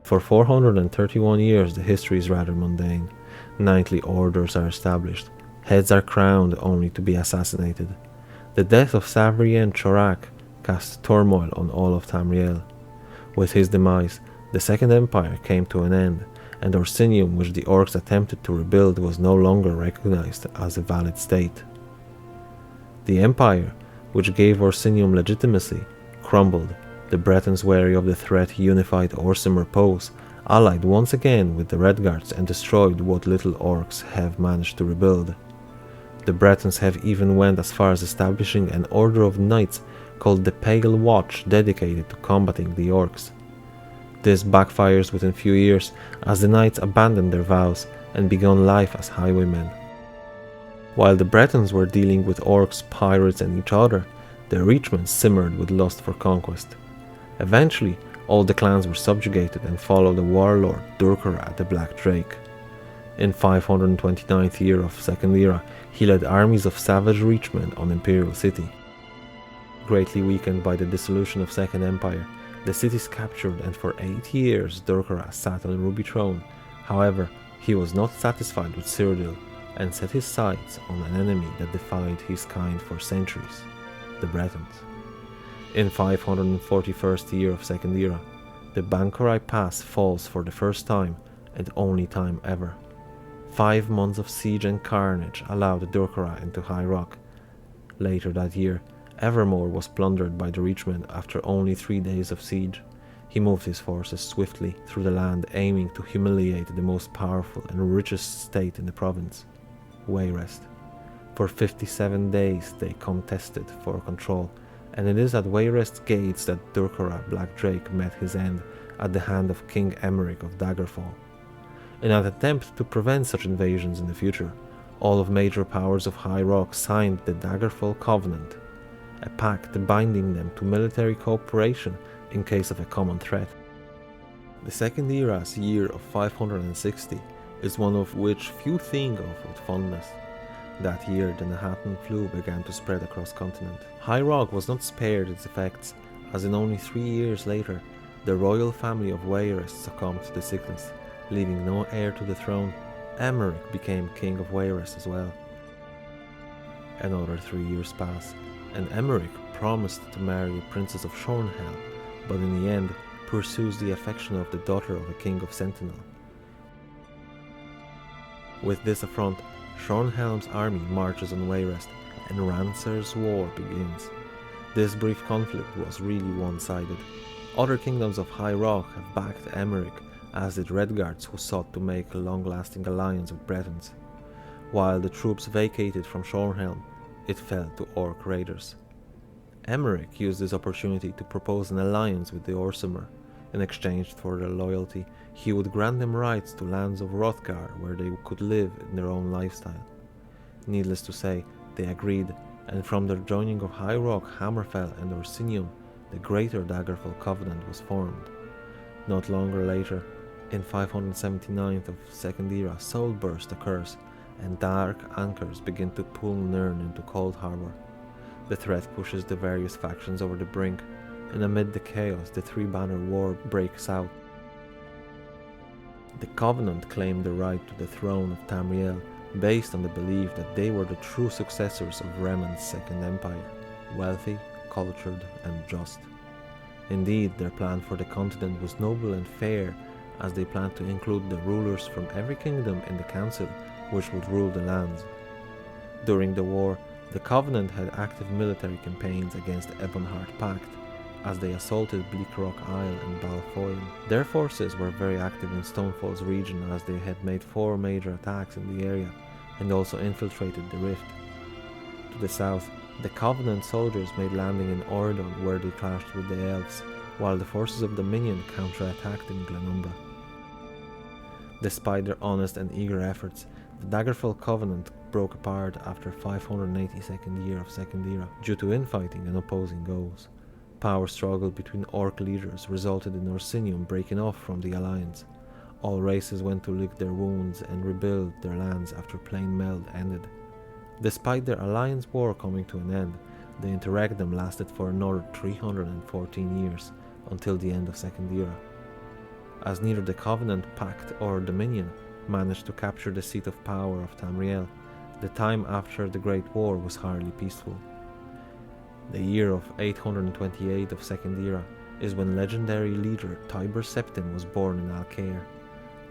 For 431 years the history is rather mundane. Knightly orders are established, heads are crowned only to be assassinated. The death of Savrien Chorak cast turmoil on all of Tamriel. With his demise, the Second Empire came to an end, and Orsinium, which the orcs attempted to rebuild, was no longer recognized as a valid state. The empire, which gave Orsinium legitimacy, crumbled. The Bretons, wary of the threat unified Orsimer pose, allied once again with the Redguards and destroyed what little orcs have managed to rebuild. The Bretons have even went as far as establishing an order of knights called the Pale Watch, dedicated to combating the orcs. This backfires within few years as the knights abandon their vows and began life as highwaymen. While the Bretons were dealing with orcs, pirates and each other, the Reachmen simmered with lust for conquest. Eventually, all the clans were subjugated and followed the warlord Durkara the Black Drake. In 529th year of Second Era, he led armies of savage Reachmen on Imperial City. Greatly weakened by the dissolution of Second Empire, the city is captured, and for 8 years Durkara sat on a ruby throne. However, he was not satisfied with Cyrodiil and set his sights on an enemy that defied his kind for centuries, the Bretons. In 541st year of Second Era, the Bancorai Pass falls for the first time and only time ever. 5 months of siege and carnage allowed Durkara into High Rock. Later that year, Evermore was plundered by the Reachmen after only 3 days of siege. He moved his forces swiftly through the land, aiming to humiliate the most powerful and richest state in the province, Wayrest. For 57 days they contested for control, and it is at Wayrest's gates that Durkara Black Drake met his end at the hand of King Emeric of Daggerfall. In an attempt to prevent such invasions in the future, all of major powers of High Rock signed the Daggerfall Covenant, a pact binding them to military cooperation in case of a common threat. The Second Era's year of 560 is one of which few think of with fondness. That year the Nahatan flu began to spread across continent. High Rock was not spared its effects, as in only 3 years later, the royal family of Wayrest succumbed to the sickness, leaving no heir to the throne. Emeric became king of Wayrest as well. Another 3 years pass, and Emeric promised to marry a princess of Shornhell, but in the end pursues the affection of the daughter of a king of Sentinel. With this affront, Shornhelm's army marches on Wayrest, and Rancer's war begins. This brief conflict was really one-sided. Other kingdoms of High Rock have backed Emeric, as did Redguards, who sought to make a long-lasting alliance with Bretons. While the troops vacated from Shornhelm, it fell to Orc raiders. Emeric used this opportunity to propose an alliance with the Orsimer. In exchange for their loyalty, he would grant them rights to lands of Hrothgar where they could live in their own lifestyle. Needless to say, they agreed, and from their joining of High Rock, Hammerfell and Orsinium, the Greater Daggerfall Covenant was formed. Not longer later, in 579th of Second Era, Soulburst occurs, and dark anchors begin to pull Nirn into Cold Harbor. The threat pushes the various factions over the brink, and amid the chaos the Three-Banner War breaks out. The Covenant claimed the right to the throne of Tamriel based on the belief that they were the true successors of Remen's Second Empire, wealthy, cultured and just. Indeed, their plan for the continent was noble and fair, as they planned to include the rulers from every kingdom in the council which would rule the lands. During the war, the Covenant had active military campaigns against the Ebonheart Pact, as they assaulted Bleakrock Isle and Balfoyle. Their forces were very active in Stonefall's region, as they had made 4 major attacks in the area, and also infiltrated the Rift. To the south, the Covenant soldiers made landing in Ordon, where they clashed with the Elves, while the forces of Dominion counterattacked in Glenumbra. Despite their honest and eager efforts, the Daggerfall Covenant broke apart after 582nd year of Second Era due to infighting and opposing goals. Power struggle between Orc leaders resulted in Orsinium breaking off from the alliance. All races went to lick their wounds and rebuild their lands after Plain Meld ended. Despite their alliance war coming to an end, the interregnum lasted for another 314 years, until the end of Second Era. as neither the Covenant, Pact or Dominion managed to capture the seat of power of Tamriel. The time after the Great War was hardly peaceful. The year of 828 of Second Era is when legendary leader Tiber Septim was born in Alcair.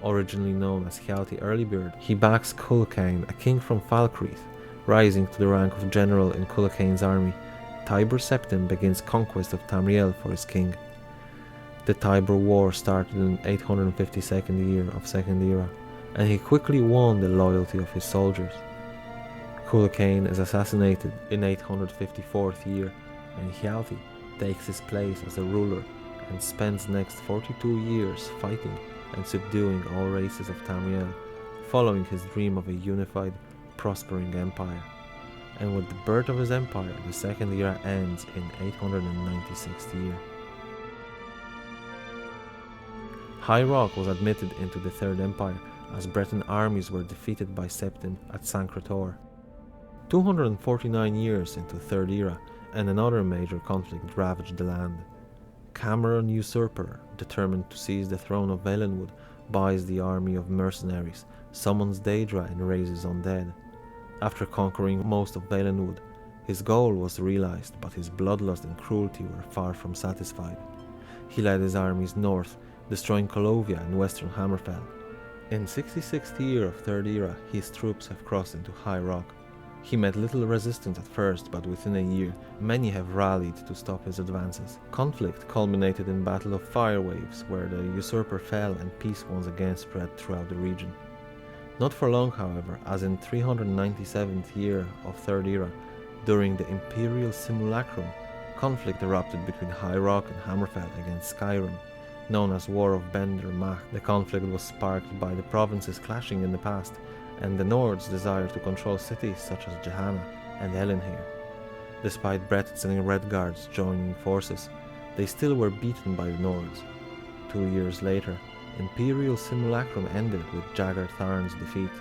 Originally known as Hjalti Earlybeard, he backs Culhwch, a king from Falkreath, rising to the rank of general in Culhwch's army. Tiber Septim begins conquest of Tamriel for his king. The Tiber War started in 852nd year of Second Era, and he quickly won the loyalty of his soldiers. Culhwch is assassinated in 854th year, and Hjalti takes his place as a ruler and spends the next 42 years fighting and subduing all races of Tamriel, following his dream of a unified, prospering empire. And with the birth of his empire, the Second Era ends in 896th year. High Rock was admitted into the Third Empire as Breton armies were defeated by Septim at Sancretor. 249 years into Third Era, and another major conflict ravaged the land. Cameron Usurper, determined to seize the throne of Valenwood, buys the army of mercenaries, summons Daedra and raises undead. After conquering most of Valenwood, his goal was realized, but his bloodlust and cruelty were far from satisfied. He led his armies north, destroying Colovia and western Hammerfell. In 66th year of Third Era, his troops have crossed into High Rock. He met little resistance at first, but within a year, many have rallied to stop his advances. Conflict culminated in Battle of Firewaves, where the usurper fell and peace once again spread throughout the region. Not for long, however, as in 397th year of Third Era, during the Imperial Simulacrum, conflict erupted between High Rock and Hammerfell against Skyrim, known as War of Bender Mach. The conflict was sparked by the provinces clashing in the past, and the Nords' desire to control cities such as Gehenna and Elenhir. Despite Bretons and Redguards joining forces, they still were beaten by the Nords. 2 years later, Imperial Simulacrum ended with Jaggard Tharn's defeat.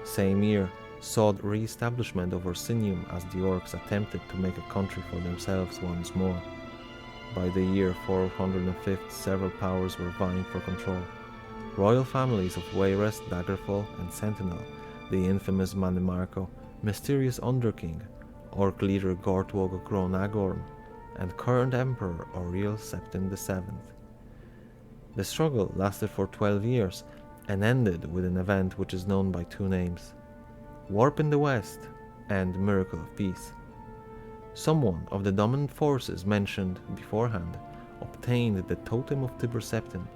Same year saw the re-establishment of Orsinium as the Orcs attempted to make a country for themselves once more. By the year 405, several powers were vying for control. Royal families of Wayrest, Daggerfall and Sentinel, the infamous Mannimarco, mysterious Underking, Orc leader Gortwog Gronagorm, and current Emperor Auriel Septim VII. The struggle lasted for 12 years and ended with an event which is known by two names: Warp in the West and Miracle of Peace. Someone of the dominant forces mentioned beforehand obtained the Totem of Tiber Septim,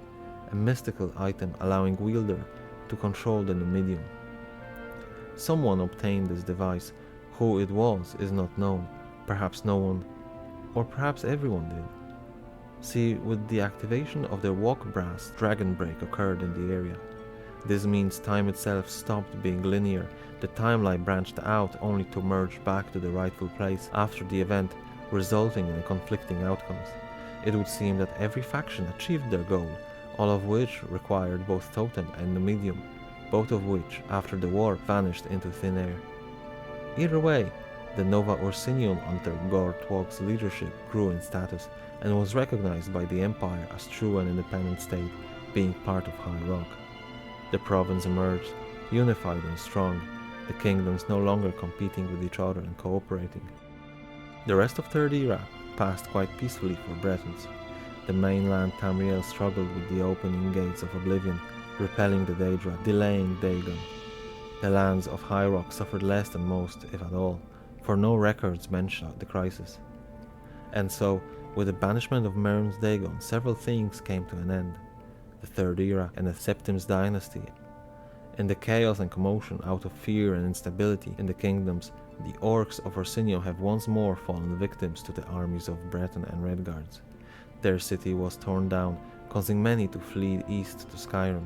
a mystical item allowing wielder to control the Numidium. Someone obtained this device. Who it was is not known. Perhaps no one, or perhaps everyone did. See, with the activation of the walk brass, dragon break occurred in the area. This means time itself stopped being linear. The timeline branched out only to merge back to the rightful place after the event, resulting in conflicting outcomes. It would seem that every faction achieved their goal, all of which required both Totem and Numidium, both of which, after the war, vanished into thin air. Either way, the Nova Orsinium under Gortwog's leadership grew in status and was recognized by the Empire as true and independent state, being part of High Rock. The province emerged, unified and strong, the kingdoms no longer competing with each other and cooperating. The rest of Third Era passed quite peacefully for Bretons. The mainland Tamriel struggled with the opening gates of oblivion, repelling the Daedra, delaying Dagon. The lands of High Rock suffered less than most, if at all, for no records mention the crisis. And so, with the banishment of Mern's Dagon, several things came to an end. The Third Era and the Septim's dynasty. In the chaos and commotion, out of fear and instability in the kingdoms, the Orcs of Orsinium have once more fallen victims to the armies of Breton and Redguards. Their city was torn down, causing many to flee east to Skyrim.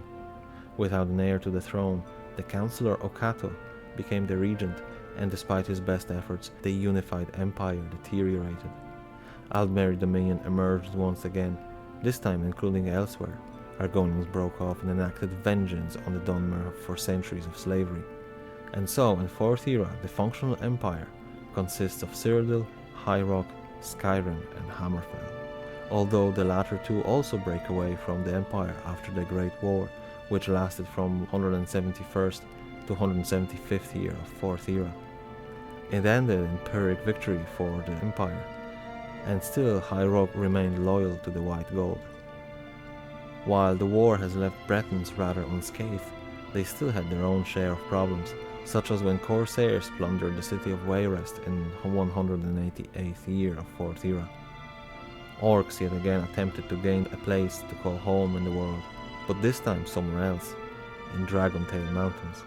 Without an heir to the throne, the Councillor Okato became the regent, and despite his best efforts, the unified empire deteriorated. Aldmeri Dominion emerged once again, this time including elsewhere. Argonians broke off and enacted vengeance on the Dunmer for centuries of slavery. And so, in Fourth Era, the functional empire consists of Cyrodiil, High Rock, Skyrim and Hammerfell. although the latter two also break away from the empire after the Great War, which lasted from 171st to 175th year of Fourth Era. It ended in Pyrrhic victory for the empire, and still High Rock remained loyal to the White Gold. While the war has left Bretons rather unscathed, they still had their own share of problems, such as when Corsairs plundered the city of Wayrest in 188th year of Fourth Era. Orcs yet again attempted to gain a place to call home in the world, but this time somewhere else, in Dragontail Mountains.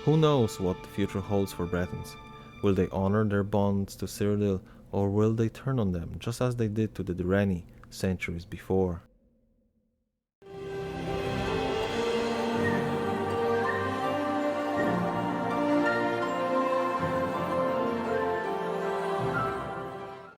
Who knows what the future holds for Bretons? Will they honour their bonds to Cyrodiil, or will they turn on them just as they did to the Direni centuries before?